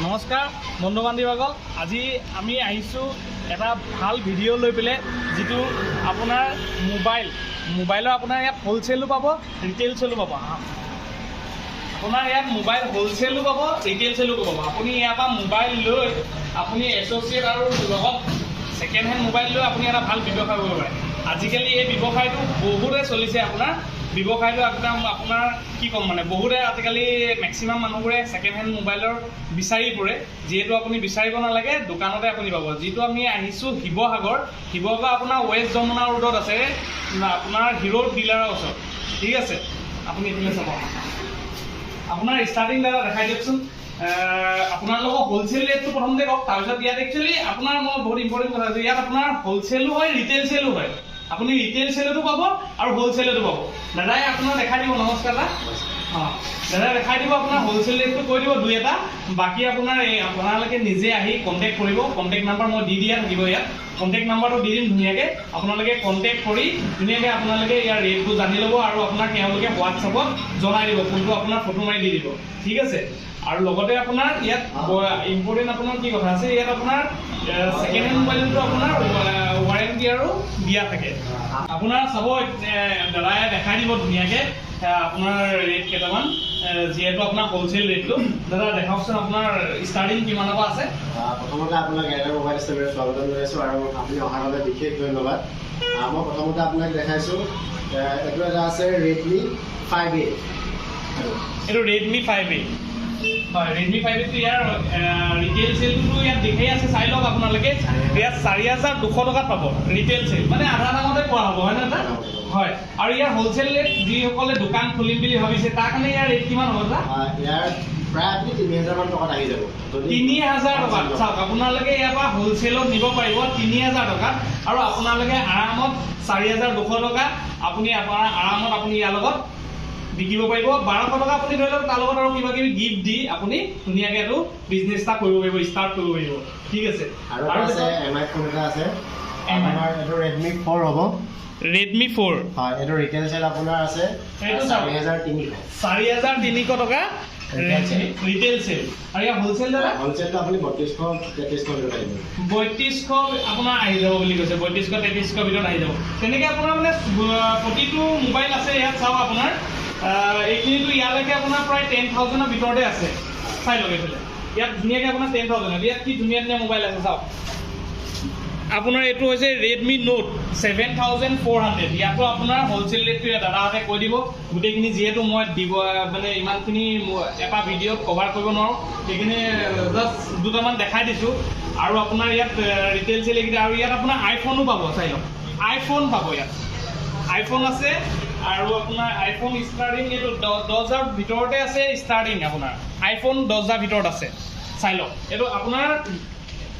নমস্কাৰ বন্ধু বান্ধৱীসকল, আজি আমি আহিছোঁ এটা ভাল ভিডিঅ' লৈ পেলাই, যিটো আপোনাৰ মোবাইলৰ আপোনাৰ ইয়াত হ'লচেলো পাব, ৰিটেইলছেলো পাব। আপোনাৰ ইয়াত মোবাইল হ'লচেলো পাব, ৰিটেইলছেলো পাব। আপুনি ইয়াৰ পৰা মোবাইল লৈ আপুনি এছ'চিয়েট আৰু লগত ছেকেণ্ড হেণ্ড মোবাইল লৈ আপুনি এটা ভাল ব্যৱসায় কৰিব পাৰে। আজিকালি এই ব্যৱসায়টো বহুতে চলিছে। আপোনাৰ ব্যৱসায়টো একদম আপোনাৰ কি ক'ম মানে, বহুতে আজিকালি মেক্সিমাম মানুহবোৰে ছেকেণ্ড হেণ্ড মোবাইলৰ বিচাৰি ফুৰে। যিহেতু আপুনি বিচাৰিব নালাগে, দোকানতে আপুনি পাব। যিটো আমি আহিছোঁ শিৱসাগৰ আপোনাৰ ৱেষ্ট যমুনা ৰোডত আছে, আপোনাৰ হিৰোৰ ডিলাৰৰ ওচৰত। ঠিক আছে, আপুনি এইফালে চাব। আপোনাৰ ষ্টাৰ্টিং দাদা দেখাই দিয়কচোন। আপোনালোকৰ হ'লচেল ৰেটটো প্ৰথমতে কওক, তাৰপিছত ইয়াত একচুৱেলি আপোনাৰ মই বহুত ইম্পৰ্টেণ্ট কথা আছে, ইয়াত আপোনাৰ হ'লচেলো হয়, ৰিটেইলছেলো হয়। আপুনি ৰিটেইলছেলতো পাব আৰু হ'লচেলতো পাব। দাদাই আপোনাৰ দেখাই দিব। নমস্কাৰ দাদা। দাদাই দেখাই দিব, আপোনাৰ হ'লচেল ৰেটটো কৈ দিব দুই এটা। বাকী আপোনাৰ আপোনালোকে নিজে আহি কণ্টেক্ট কৰিব। কণ্টেক্ট নাম্বাৰ মই দি দিয়া থাকিব ইয়াত। কণ্টেক্ট নাম্বাৰটো দি দিম ধুনীয়াকৈ। আপোনালোকে কণ্টেক্ট কৰি ধুনীয়াকৈ আপোনালোকে ইয়াৰ ৰেটবোৰ জানি ল'ব আৰু আপোনাক তেওঁলোকে হোৱাটছআপত জনাই দিব, কোনটো আপোনাৰ ফটো মাৰি দি দিব। ঠিক আছে। আৰু লগতে আপোনাৰ ইয়াত ইম্পৰ্টেণ্ট আপোনাৰ কি কথা আছে, ইয়াত আপোনাৰ ছেকেণ্ড হেণ্ড মোবাইলটো আপোনাৰ ৱাৰেণ্টি আৰু দিয়া থাকে। আপোনাৰ চাব, দাদাই দেখাই দিব ধুনীয়াকৈ আপোনাৰ ৰেট কেইটামান, যিহেতু আপোনাৰ হ'লচেল ৰেটটো। দাদা দেখাওকচোন, আপোনাৰ ষ্টাৰ্টিং কিমানৰ পৰা আছে? প্ৰথমতে আপোনাক এটা মোবাইল ষ্টোৰত স্বাগতম জনাইছোঁ আৰু আপুনি অহাৰ বাবে বিশেষ ধন্যবাদ। মই প্ৰথমতে আপোনাক দেখাইছোঁ, এইটো এটা আছে ৰেডমি 5A। এইটো ৰেডমি 5A। হয়, ৰেডমি 5A ইয়াৰ ৰিটেইল চেলটো ইয়াত দেখাই আছে, চাই লওক আপোনালোকে। ইয়াত 4,200 টকাত পাব ৰিটেইল চেল, মানে আধা দামতে পোৱা হ'ব, হয় নে দাদা? হয়। আৰু ইয়াৰ হ'লচেল ৰেট, যিসকলে দোকান খুলিম বুলি ভাবিছে তাৰ কাৰণে ইয়াৰ ৰেট কিমান হ'ব দাদা? ইয়াৰ প্ৰায় আপুনি 3,000 মান টকাত আহি যাব। 3,000 টকাত চাওক, আপোনালোকে ইয়াৰ পৰা হ'লচেলত নিব পাৰিব 3,000 টকাত, আৰু আপোনালোকে আৰামত 4,200 টকা আপুনি আপোনাৰ আৰামত আপুনি ইয়াৰ লগত বিকিব পাৰিব। 1,200 টকা আপুনি ধৰি লওক, তাৰ লগত আৰু কিবা কিবি গিফ্ট দি আপুনি ধুনীয়াকৈ এইটো বিজনেছ এটা কৰিব পাৰিব, ষ্টাৰ্ট কৰিব পাৰিব। ঠিক আছে। আৰু আছে MI ফোন এটা আছে, আপোনাৰ এইটো ৰেডমি 4 হ'ব। ৰেডমি 4। হয়, এইটো ৰিটেইল চেল আপোনাৰ আছে 4,300। 4,300 টকা ৰিটেইল চেল। আৰু ইয়াৰ হ'লচেল দাদা? হ'লচেলটো আপুনি 32,000-33,000 দিব পাৰিব। 3200 আপোনাৰ আহি যাব বুলি কৈছে, 3200-3300 ভিতৰত আহি যাব। তেনেকৈ আপোনাৰ মানে প্ৰতিটো মোবাইল আছে ইয়াত। চাওক আপোনাৰ এইখিনিতো ইয়ালৈকে আপোনাৰ প্ৰায় 10,000ৰ ভিতৰতে আছে। চাই লওক এইফালে, ইয়াত ধুনীয়াকৈ আপোনাৰ 10,000। ইয়াত কি ধুনীয়া ধুনীয়া মোবাইল আছে চাওক। আপোনাৰ এইটো হৈছে ৰেডমি নোট 7,400। ইয়াতো আপোনাৰ হ'লচেল ৰেটটো দাদাহঁতে কৈ দিব গোটেইখিনি, যিহেতু মই দিব মানে ইমানখিনি এটা ভিডিঅ'ত কভাৰ কৰিব নোৱাৰোঁ, সেইখিনি জাষ্ট দুটামান দেখাই দিছোঁ। আৰু আপোনাৰ ইয়াত ৰিটেইল চেল এইকেইটা। আৰু ইয়াত আপোনাৰ আইফোনো পাব, চাই লওক। আইফোন পাব ইয়াত, আইফোন আছে। আৰু আপোনাৰ আইফোন ষ্টাৰ্টিং এইটো 10,000 ভিতৰতে আছে ষ্টাৰ্টিং। আপোনাৰ আইফোন 10,000 ভিতৰত আছে, চাই লওক। এইটো আপোনাৰ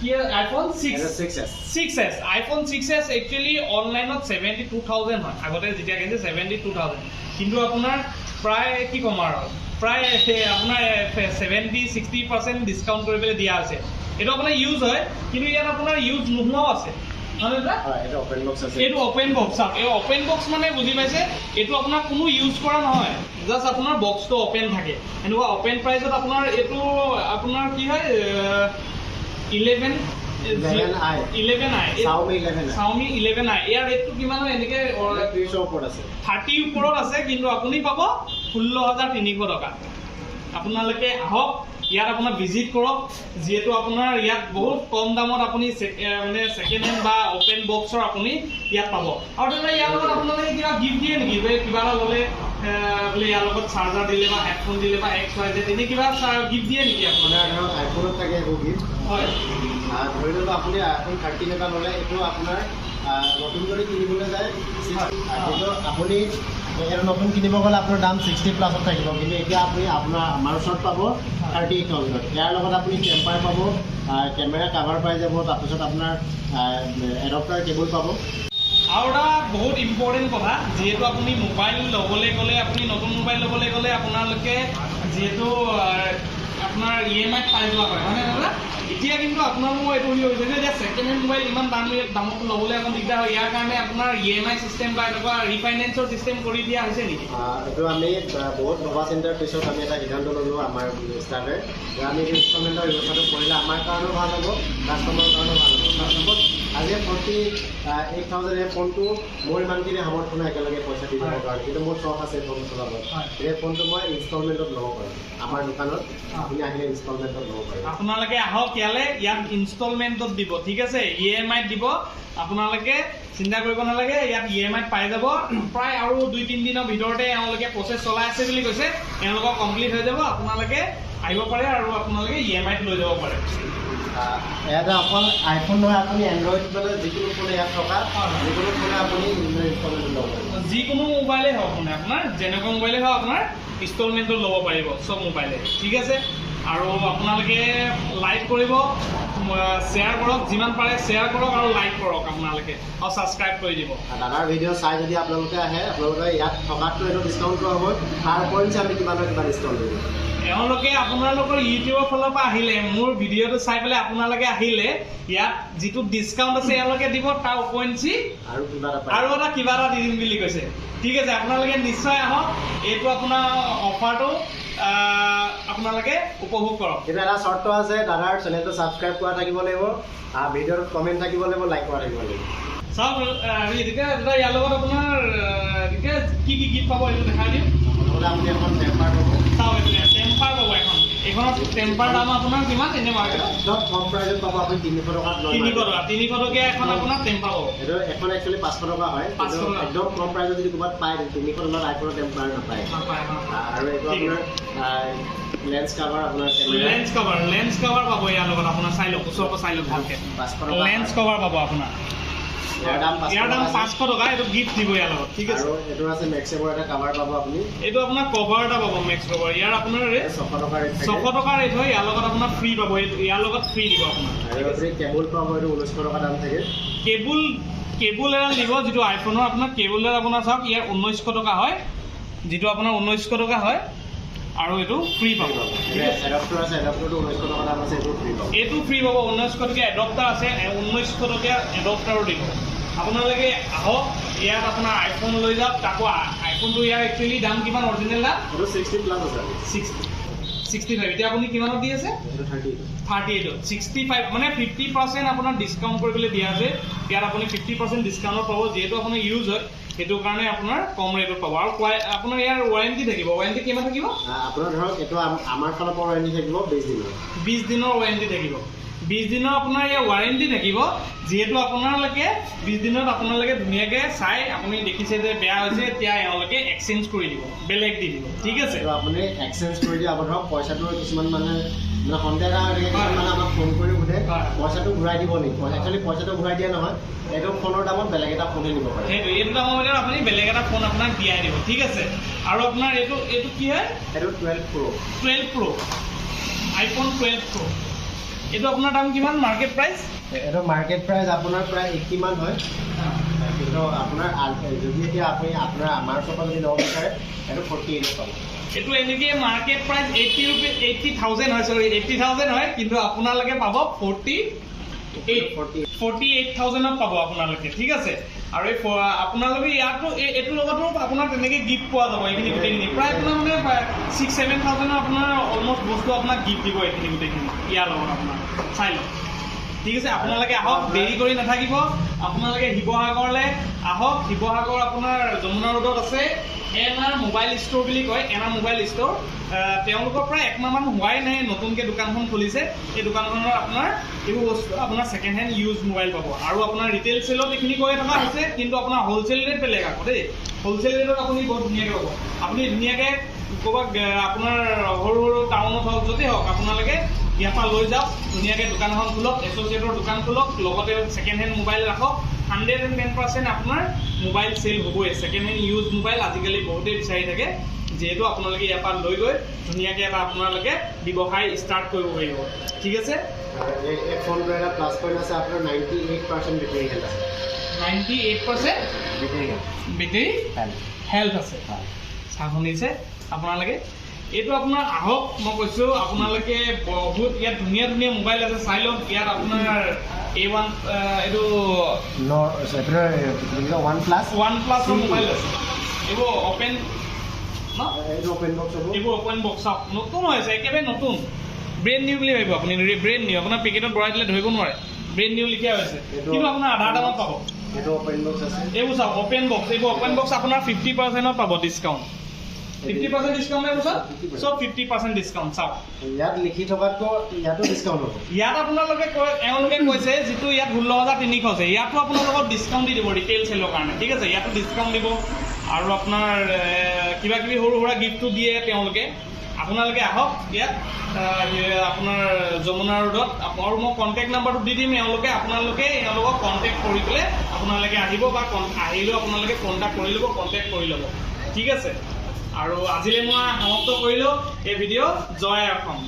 কি iPhone 6S। IPhone 6S actually অনলাইনত 72,000 হয়, আগতে যেতিয়া কৈছে 72,000, কিন্তু আপোনাৰ প্ৰায় কি ক'ম আৰু, প্ৰায় আপোনাৰ 70-60% ডিছকাউণ্ট কৰি পেলাই দিয়া হৈছে। এইটো আপোনাৰ ইউজ হয়, কিন্তু ইয়াত আপোনাৰ ইউজ নোহোৱাও আছে। এইটো অপেন বক্স। এই অপেন বক্স মানে বুজি পাইছে, এইটো আপোনাৰ কোনো ইউজ কৰা নহয়, জাষ্ট আপোনাৰ বক্সটো অপেন থাকে। এনেকুৱা অপেন প্ৰাইচত আপোনাৰ এইটো আপোনাৰ কি হয়, 11i Xiaomi 11i। ইয়াৰ ৰেটটো কিমান হয়, এনেকৈ 30 ওপৰত আছে, কিন্তু আপুনি পাব 16,300 টকা। আপোনালোকে আহক, ইয়াত আপোনাৰ ভিজিট কৰক, যিহেতু আপোনাৰ ইয়াত বহুত কম দামত আপুনি মানে ছেকেণ্ড হেণ্ড বা অপেন বক্সৰ আপুনি ইয়াত পাব। আৰু দাদা ইয়াৰ লগত আপোনালোকে কিবা গিফ্ট দিয়ে নেকি? কিবা এটা ল'লে বোলে ইয়াৰ লগত চাৰ্জাৰ দিলে বা হেডফোন দিলে বা XYZ তেনে কিবা গিফ্ট দিয়ে নেকি আপোনাৰ? ধৰক আইফোনত থাকে এইবোৰ গিফ্ট। হয়, ধৰি লওক আপুনি আইফোন 13 এটা ল'লে, এইটো আপোনাৰ নতুন কৰি কিনিবলৈ যায়, কিন্তু আপুনি এইটো নতুন কিনিব গ'লে আপোনাৰ দাম 60+ থাকিব, কিন্তু এতিয়া আপুনি আমাৰ ওচৰত পাব 38,000। ইয়াৰ লগত আপুনি টেম্পাৰ পাব, কেমেৰা কাভাৰ পাই যাব, তাৰপিছত আপোনাৰ এডপ্টাৰ কেবল পাব। আৰু এটা বহুত ইম্পৰ্টেণ্ট কথা, যিহেতু আপুনি মোবাইল ল'বলৈ গ'লে, আপুনি নতুন মোবাইল ল'বলৈ গ'লে আপোনালোকে যিহেতু আপোনাৰ EMI পাই যোৱা হয় হয়নে দাদা? এতিয়া কিন্তু আপোনালোকৰ এইটো হৈছে যে এতিয়া ছেকেণ্ড হেণ্ড মোবাইল ইমান দামত ল'বলৈ অকণ দিগদাৰ হয়, ইয়াৰ কাৰণে আপোনাৰ EMI চিষ্টেম বা এনেকুৱা ৰিফাইনেন্সৰ চিষ্টেম কৰি দিয়া হৈছে নেকি? এইটো আমি বহুত ভবা চিন্তাৰ পিছত আমি এটা সিদ্ধান্ত ল'লোঁ আমাৰ ষ্টাফে যে আমি ইনষ্টলমেণ্টৰ ব্যৱস্থাটো কৰিলে আমাৰ কাৰণেও ভাল হ'ব, কাষ্টমাৰৰ কাৰণেও ভাল হ'ব। চাপ'জ আজি 48,000 এই ফোনটো মোৰ ইমানখিনি সামৰ্থ্য নাই একেলগে পইচা দি দিবৰ কাৰণে, কিন্তু মোৰ চখ আছে ফোন চলাব। এই ফোনটো মই ইনষ্টলমেণ্টত ল'ব পাৰোঁ আমাৰ দোকানত, আপুনি আহিলে ইনষ্টলমেণ্টত ল'ব পাৰিব। আপোনালোকে আহক ইয়ালৈ, ইয়াত ইনষ্টলমেণ্টত দিব, ঠিক আছে, EMI দিব। আপোনালোকে চিন্তা কৰিব নালাগে, ইয়াত EMI পাই যাব। প্ৰায় আৰু 2-3 দিনৰ ভিতৰতে এওঁলোকে প্ৰচেছ চলাই আছে বুলি কৈছে, এওঁলোকৰ কমপ্লিট হৈ যাব। আপোনালোকে আহিব পাৰে আৰু আপোনালোকে EMIত লৈ যাব পাৰে। ইয়াতে অকল আইফোন নহয়, আপুনি এণ্ড্ৰইড মানে যিকোনো ফোনে ইয়াত থকা যিকোনো ফোনে আপুনি ইনষ্টলমেণ্টত ল'ব পাৰিব। যিকোনো মোবাইলেই হওক মানে আপোনাৰ যেনেকুৱা মোবাইলেই হওক আপোনাৰ ইনষ্টলমেণ্টত ল'ব পাৰিব চব মোবাইলে, ঠিক আছে। আৰু আপোনালোকে লাইক কৰিব, শ্বেয়াৰ কৰক, যিমান পাৰে শ্বেয়াৰ কৰক আৰু লাইক কৰক আপোনালোকে, আৰু ছাবস্ক্ৰাইব কৰি দিব। দাদাৰ ভিডিঅ' চাই যদি আপোনালোকে আহে, আপোনালোকে ইয়াত থকাতটো এইটো ডিছকাউণ্ট কৰা হ'ব, তাৰ ওপৰঞ্চি আমি কিবা নহয় কিবা ডিছকাউণ্ট দিম। এওঁলোকে আপোনালোকৰ ইউটিউবৰ ফালৰ পৰা আহিলে, মোৰ ভিডিঅ'টো চাই পেলাই আপোনালোকে আহিলে, ইয়াত যিটো ডিছকাউণ্ট আছে এওঁলোকে দিব, তাৰ ওপৰঞ্চি আৰু কিবা এটা দি দিম বুলি কৈছে, ঠিক আছে। আপোনালোকে নিশ্চয় আহক, এইটো আপোনাৰ অফাৰটো আপোনালোকে উপভোগ কৰক। কিন্তু এটা চৰ্ত আছে, দাদাৰ চেনেলটো ছাবস্ক্ৰাইব কৰা থাকিব লাগিব, ভিডিঅ'ত কমেণ্ট থাকিব লাগিব, লাইক কৰা থাকিব লাগিব। চাওক দাদা, ইয়াৰ লগত আপোনাৰ কি কি গিফ্ট পাব এইটো দেখাই দিম। আপুনি এখন টেম্পাৰ পাব। চাওক এইটো টেম্পাৰ পাব এখন। এইখনত টেম্পাৰ দাম আপোনাৰ কিমান এনে মাৰ্কেটত? একদম কম প্ৰাইজত পাব আপুনি 300 টকাত। 300 টকীয়া এখন আপোনাৰ টেম্পাৰ পাব। এইটো এখন একচুৱেলি 500 টকা হয়, একদম কম প্ৰাইজত যদি ক'ৰবাত পায় 300 টকাত আইফোনৰ টেম্পাৰ নাপায়। আৰু এইটো আপোনাৰ লেন্স কাভাৰ, আপোনাৰ লেন্স কাভাৰ পাব ইয়াৰ লগত। আপোনাৰ চাই লওক, ওচৰৰ পৰা চাই লওক ভালকে। লেন্স কাভাৰ পাব আপোনাৰ, ইয়াৰ দাম 500 টকা। এইটো গিফ্ট দিব ইয়াৰ লগত, ঠিক আছে। আৰু এইটো আছে মেক্সেমৰ এটা কাভাৰ পাব আপুনি। এইটো আপোনাৰ কভাৰ এটা পাব, মেক্স কভাৰ। ইয়াৰ আপোনাৰ ৰেট 600 টকা ৰেট হয়। ইয়াৰ লগত আপোনাৰ ফ্ৰী পাব, ইয়াৰ লগত ফ্ৰী দিব আপোনাৰ। আৰু আপুনি কেবুল পাব, এইটো 1900 টকা দাম থাকে। কেবুল এডাল দিব, যিটো আইফোনৰ আপোনাৰ কেবুল এডাল আপোনাৰ চাওক, ইয়াৰ 1900 টকা হয়, যিটো আপোনাৰ 1900 টকা হয়। আৰু এইটো ফ্ৰী পাব। এডপ্টাৰ আছে, এডপ্টাৰটো 1900 টকা দাম আছে, এইটো ফ্ৰী পাব। এইটো ফ্ৰী পাব, 1900 টকীয়া এডপ্টাৰ আছে, 1900 টকীয়া এডপ্টাৰো দিব। আপোনালোকে আহক, ইয়াত আপোনাৰ আইফোন লৈ যাওক। তাকো আইফোনটো ইয়াৰ একচুৱেলি দাম কিমান অৰিজিনেল দাম? এইটো 60 প্লাছ আছে, 65। এতিয়া আপুনি কিমানত দি আছে? 38। 65 মানে 50% আপোনাৰ ডিছকাউণ্ট কৰিবলৈ দিয়া আছে। ইয়াত আপুনি 50% ডিছকাউণ্টত পাব, যিহেতু আপোনাৰ ইউজ হয়, সেইটো কাৰণে আপোনাৰ কম ৰেটত পাব। আৰু আপোনাৰ ইয়াৰ ৱাৰেণ্টি থাকিব। ৱাৰেণ্টি কিমান থাকিব? আপোনাৰ ধৰক এইটো আমাৰ ফালৰ পৰা ৱাৰেণ্টি থাকিব 20 দিনৰ। 20 দিনৰ ৱাৰেণ্টি থাকিব। 20 দিনৰ আপোনাৰ ইয়াৰ ৱাৰেণ্টি থাকিব, যিহেতু আপোনালোকে 20 দিনত আপোনালোকে ধুনীয়াকৈ চাই, আপুনি দেখিছে যে বেয়া হৈছে, এতিয়া এওঁলোকে এক্সচেঞ্জ কৰি দিব, বেলেগ দি দিব, ঠিক আছে। আপুনি এক্সচেঞ্জ কৰি দিয়ে, আপোনাৰ ধৰক পইচাটো কিছুমান মানে সন্দেহ মানে আমাক ফোন কৰি সোধে পইচাটো ঘূৰাই দিব নেকি। একচুৱেলি পইচাটো ঘূৰাই দিয়া নহয়, এইটো ফোনৰ দামত বেলেগ এটা ফোনে দিব পাৰে। এইটো দামৰ ভিতৰত আপুনি বেলেগ এটা ফোন আপোনাক দিয়াই দিব, ঠিক আছে। আৰু আপোনাৰ এইটো কি হয়? এইটো 12 Pro, আইফোন 12 Pro। এইটো আপোনাৰ দাম কিমান মাৰ্কেট প্ৰাইচ? এইটো মাৰ্কেট প্ৰাইচ আপোনাৰ প্ৰায় 80 মান হয়, কিন্তু আপোনাৰ যদি এতিয়া আপুনি আমাৰ ওচৰৰ পৰা যদি ল'ব বিচাৰে এইটো 48 পাব। এইটো এনেকৈ মাৰ্কেট প্ৰাইচ 80,000 হয়, 80,000 হয়, কিন্তু আপোনালোকে পাব 48,000ত পাব আপোনালোকে, ঠিক আছে। আৰু আপোনালোকে ইয়াতো এইটোৰ লগতো আপোনাৰ তেনেকৈ গিফ্ট পোৱা যাব। এইখিনি গোটেইখিনি প্ৰায় আপোনাৰ মানে 6-7,000 আপোনাৰ অলমষ্ট বস্তু আপোনাক গিফ্ট দিব, এইখিনি গোটেইখিনি ইয়াৰ লগত আপোনাৰ চাই লওক, ঠিক আছে। আপোনালোকে আহক, দেৰি কৰি নাথাকিব, আপোনালোকে শিৱসাগৰলৈ আহক। শিৱসাগৰ আপোনাৰ যমুনা ৰোডত আছে এনাৰ মোবাইল ষ্ট'ৰ বুলি কয়, এনাৰ মোবাইল ষ্ট'ৰ। তেওঁলোকৰ প্ৰায় 1 মাহমান হোৱাই নাই, নতুনকৈ দোকানখন খুলিছে। এই দোকানখনত আপোনাৰ এইবোৰ বস্তু আপোনাৰ ছেকেণ্ড হেণ্ড ইউজ মোবাইল পাব। আৰু আপোনাৰ ৰিটেইল চেলত এইখিনি কৰি থকা হৈছে, কিন্তু আপোনাৰ হ'লচেল ৰেট বেলেগ আকৌ দেই। হ'লচেল ৰেটত আপুনি বহুত ধুনীয়াকৈ পাব। আপুনি ধুনীয়াকৈ ক'ৰবাত আপোনাৰ সৰু সৰু টাউনত হওক, য'তে হওক, আপোনালোকে ইয়াৰ পৰা লৈ যাওক, ধুনীয়াকৈ দোকান এখন খোলক, এছ'চিয়েটৰ দোকান খোলক, লগতে ছেকেণ্ড হেণ্ড মোবাইল ৰাখক। 110% আপোনাৰ মোবাইল চেল হ'বই। ছেকেণ্ড হেণ্ড ইউজ মোবাইল আজিকালি বহুতেই বিচাৰি থাকে, যিহেতু আপোনালোকে ইয়াৰ পৰা লৈ গৈ ধুনীয়াকৈ এটা আপোনালোকে ব্যৱসায় ষ্টাৰ্ট কৰিব পাৰিব, ঠিক আছে। এই ফোনটো এটা প্লাছ পইণ্ট আছে, আপোনাৰ 98% বেটেৰী হেল্থ আছে। 98% বেটেৰী হেল্থ আছে। চাহ শুনিছে আপোনালোকে, এইটো আপোনাৰ আহক, মই কৈছোঁ আপোনালোকে বহুত ইয়াত ধুনীয়া ধুনীয়া মোবাইল আছে, চাই লওক। ইয়াত আপোনাৰ A1 এইটো OnePlus মোবাইল আছে, এইবোৰ অপেন ন, এইবোৰ অপেন বক্স নতুন হৈছে, একেবাৰে নতুন, ব্ৰেণ্ড নিউ বুলি ভাবিব আপুনি। ব্ৰেণ্ড নিউ, আপোনাৰ পেকেটত ভৰাই দিলে ধৰিব নোৱাৰে, ব্ৰেণ্ড নিউ লিখা হৈছে, কিন্তু আপোনাৰ আধা দামত পাব। এইবোৰ চাওক অপেন বক্স, এইবোৰ অপেন বক্স আপোনাৰ 50% পাব ডিছকাউণ্ট। 50% ডিছকাউণ্ট এইবোৰ চাওক, চব 50% ডিছকাউণ্ট চাওক। ইয়াত লিখি থকাতকৈ ইয়াতো ডিছকাউণ্ট হ'ব। ইয়াত আপোনালোকে এওঁলোকে কৈছে যিটো ইয়াত 16,300 আছে, ইয়াতো আপোনালোকক ডিছকাউণ্ট দি দিব ৰিটেইল চেলৰ কাৰণে, ঠিক আছে। ইয়াতো ডিছকাউণ্ট দিব আৰু আপোনাৰ কিবা কিবি সৰু সুৰা গিফ্টটো দিয়ে তেওঁলোকে। আপোনালোকে আহক ইয়াত, আপোনাৰ যমুনা ৰোডত, আৰু মই কণ্টেক্ট নাম্বাৰটো দি দিম। আপোনালোকে এওঁলোকক কণ্টেক্ট কৰি পেলাই আপোনালোকে আহিব, বা আহিলেও আপোনালোকে কণ্টেক্ট কৰি ল'ব, ঠিক আছে। আৰু আজিলৈ মই সমাপ্ত কৰিলোঁ এই ভিডিঅ'। জয় অসম।